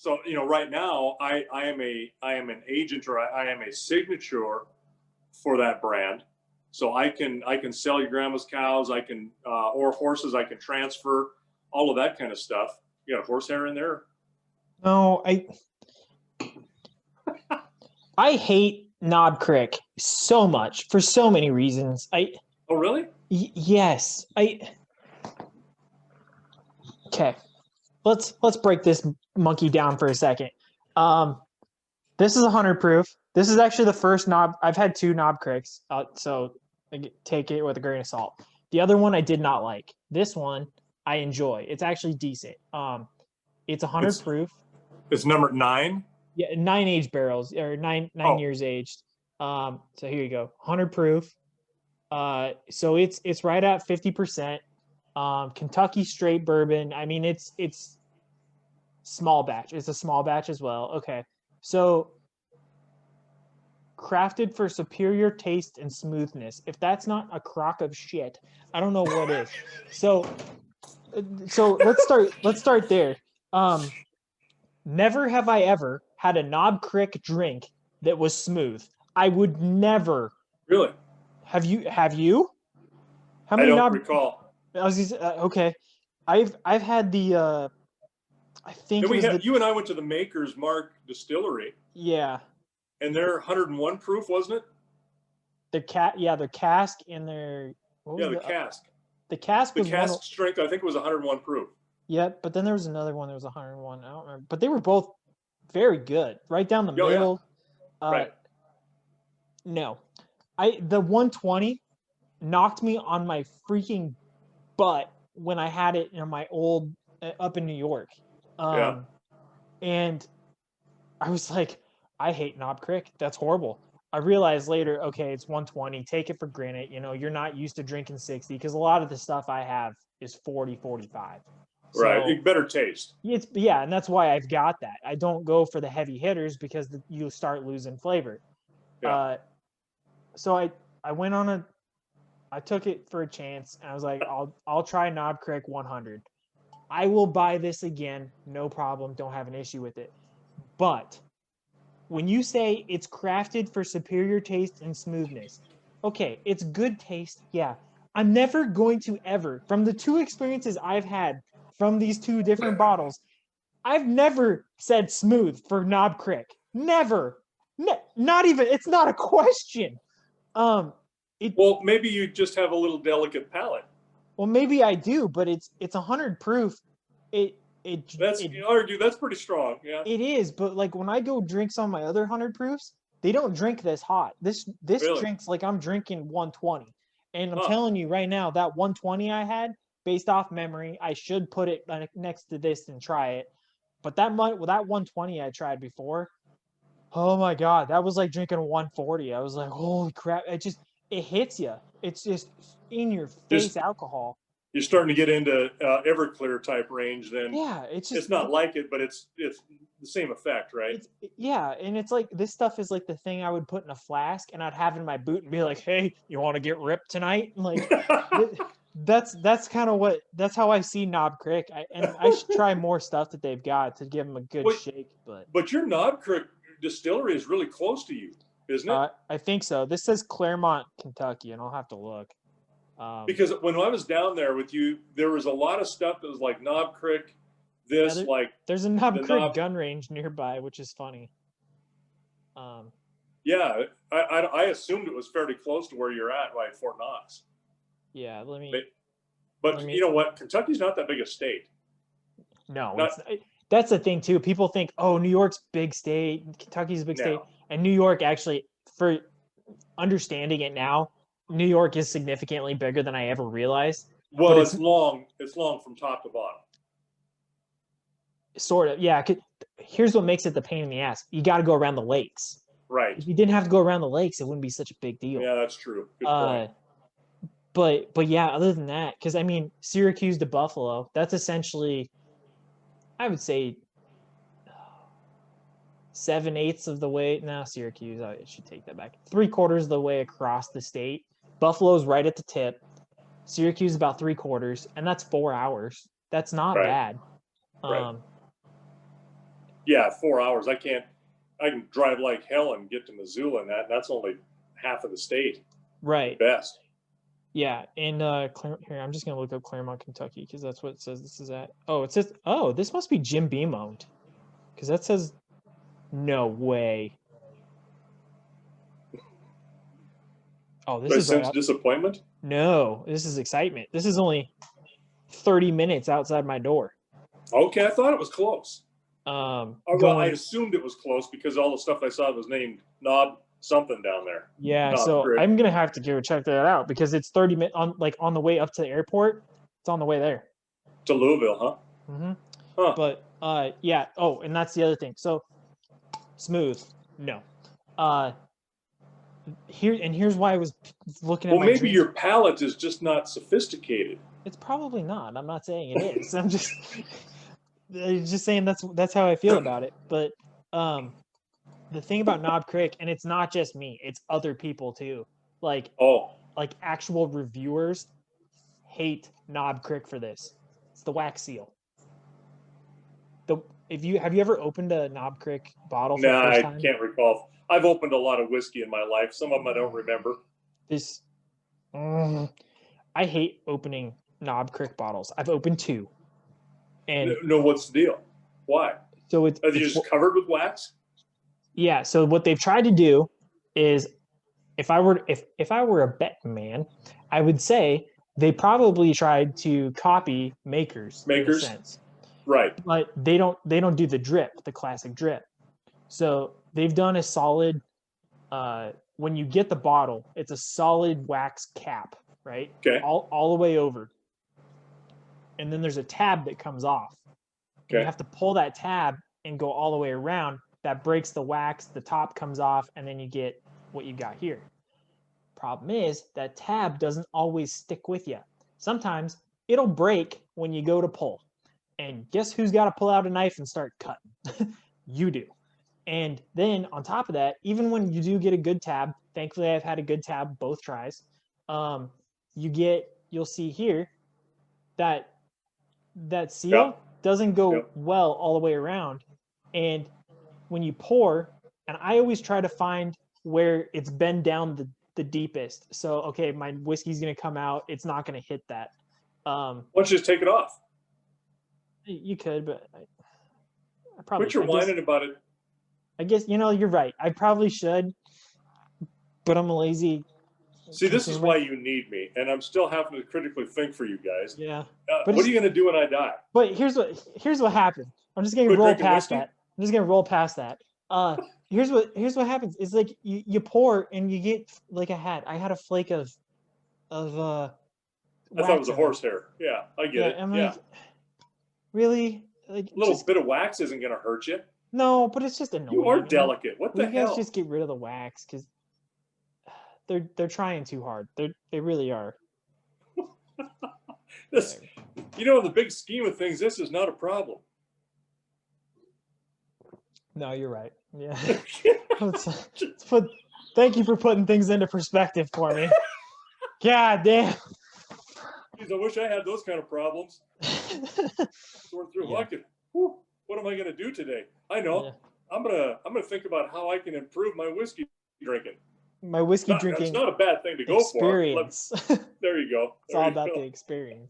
So right now I am an agent, or I am a signature for that brand. So I can sell your grandma's cows. I can or horses. I can transfer all of that kind of stuff. You got a horsehair in there? No, I hate Knob Creek so much for so many reasons. Oh, really? Yes. Okay. Let's break this monkey down for a second. This is 100 proof. This is actually the first knob. I've had 2 Knob Creeks, so take it with a grain of salt. The other one I did not like. This one I enjoy. It's actually decent. It's 100 proof. It's number 9. Yeah, 9 aged barrels, or nine years aged. So here you go, 100 proof. So it's right at 50%. Kentucky straight bourbon. I mean, it's small batch. It's a small batch as well. Okay, so crafted for superior taste and smoothness. If that's not a crock of shit, I don't know what is. So let's start there. Never have I ever had a Knob Creek drink that was smooth. I would never. Really? Have you? How many? I don't recall. Okay. I've had the I think you and I went to the Maker's Mark Distillery. Yeah. And they're 101 proof, wasn't it? Their cask and their the cask. The cask was cask strength, I think, was 101 proof. Yeah, but then there was another one that was 101. I don't remember, but they were both very good, right down the middle. Yeah. Right. No, the 120 knocked me on my freaking butt when I had it in my old up in New York. And I was like, I hate Knob Creek. That's horrible. I realized later, okay, it's 120. Take it for granted. You're not used to drinking 60, because a lot of the stuff I have is 40, 45. Right, better taste. And that's why I've got that. I don't go for the heavy hitters because you start losing flavor. Yeah. So I went on I took it for a chance, and I was like, I'll try Knob Creek 100. I will buy this again, no problem. Don't have an issue with it. But when you say it's crafted for superior taste and smoothness, okay, it's good taste. Yeah, I'm never going to ever, from the 2 experiences I've had from these 2 different bottles, I've never said smooth for Knob Creek. Never. Not even. It's not a question. Well, maybe you just have a little delicate palate. Well, maybe I do, but it's 100 proof. That's pretty strong. Yeah, it is. But like when I go drink some of my other 100 proofs, they don't drink this hot. This really? Drinks like I'm drinking 120. And I'm telling you right now, that 120 I had, based off memory, I should put it next to this and try it. But that 120 I tried before, oh my God, that was like drinking a 140. I was like, holy crap. It hits you. It's just in your face alcohol. You're starting to get into Everclear type range then. Yeah, it's not like it, but it's the same effect, right? And it's like this stuff is like the thing I would put in a flask and I'd have in my boot and be like, hey, you want to get ripped tonight? Like that's kind of that's how I see Knob Creek. I should try more stuff that they've got to give them a good shake. But your Knob Creek distillery is really close to you, isn't it? I think so. This says Claremont, Kentucky, and I'll have to look. Because when I was down there with you, there was a lot of stuff that was like Knob Creek. There's a Knob Creek gun range nearby, which is funny. Yeah, I assumed it was fairly close to where you're at, right, Fort Knox. Yeah, But you know what? Kentucky's not that big a state. No, that's the thing too. People think, oh, New York's big state, Kentucky's a big state, and New York actually, for understanding it now, New York is significantly bigger than I ever realized. Well, it's long from top to bottom. Sort of, yeah. Here's what makes it the pain in the ass. You got to go around the lakes. Right. If you didn't have to go around the lakes, it wouldn't be such a big deal. Yeah, that's true. Good point. But yeah, other than that, because I mean, Syracuse to Buffalo, that's essentially, I would say, 7/8 of the way. No, Syracuse, I should take that back. 3/4 of the way across the state. Buffalo's right at the tip. Syracuse about 3/4, and that's 4 hours. That's not bad. Right. Yeah, 4 hours. I can drive like hell and get to Missoula, and that's only half of the state Right. at best. Yeah, and here I'm just gonna look up Claremont, Kentucky, because that's what it says this is at. Oh, it says this must be Jim Beam owned, because that says no way. Oh, this Do I is right sense out. disappointment? No, this is excitement. This is only 30 minutes outside my door. Okay, I thought it was close. Well, I Going assumed it was close because all the stuff I saw was named Knob something down there. yeah, Knob so Creek. I'm gonna have to go check that out because it's 30 minutes on the way up to the airport. It's on the way there. To Louisville, huh? Mm-hmm. Huh. But yeah. Oh, and that's the other thing. So smooth, no. Here's why I was looking at Well, my maybe dreams. your palate is just not sophisticated. It's probably not. I'm not saying it is. I'm just saying that's how I feel about it. But the thing about Knob Creek, and it's not just me, it's other people too. Like actual reviewers hate Knob Creek for this. It's the wax seal. Have you ever opened a Knob Creek bottle for the first time? I can't recall. I've opened a lot of whiskey in my life. Some of them I don't remember. I hate opening Knob Creek bottles. I've opened 2. And no, what's the deal? Why? So are they just covered with wax? Yeah. So what they've tried to do is, if I were a betting man, I would say they probably tried to copy Makers. In a sense. Right. But they don't do the drip, the classic drip. So they've done a solid. When you get the bottle, it's a solid wax cap, right? Okay. All the way over. And then there's a tab that comes off. Okay. You have to pull that tab and go all the way around. That breaks the wax, the top comes off, and then you get what you got here. Problem is, that tab doesn't always stick with you. Sometimes it'll break when you go to pull. And guess who's got to pull out a knife and start cutting? You do. And then on top of that, even when you do get a good tab, thankfully I've had a good tab both tries, you'll see here that seal doesn't go well all the way around. And when you pour, and I always try to find where it's been down the deepest. So, okay, my whiskey's going to come out. It's not going to hit that. Why don't you just take it off? You could, but I probably quit your whining about it. I guess, you're right. I probably should, but I'm a lazy. See, this is why you need me, and I'm still having to critically think for you guys. Yeah. What are you going to do when I die? But here's what happened. I'm just going to roll past that. Here's what happens. It's like you pour and you get like I had a flake of I thought it was a horsehair. Yeah, I get it. Like, really? Like a little bit of wax isn't going to hurt you. No, but it's just annoying. You are delicate. What the hell? You guys just get rid of the wax because they're trying too hard. They really are. In the big scheme of things, this is not a problem. No, you're right. Yeah. Thank you for putting things into perspective for me. God damn. Jeez, I wish I had those kind of problems. Sort through. Yeah. What am I going to do today? I know. Yeah. I'm gonna think about how I can improve my whiskey drinking. My whiskey drinking. It's not a bad thing to go experience. for. There you go. It's all about the experience.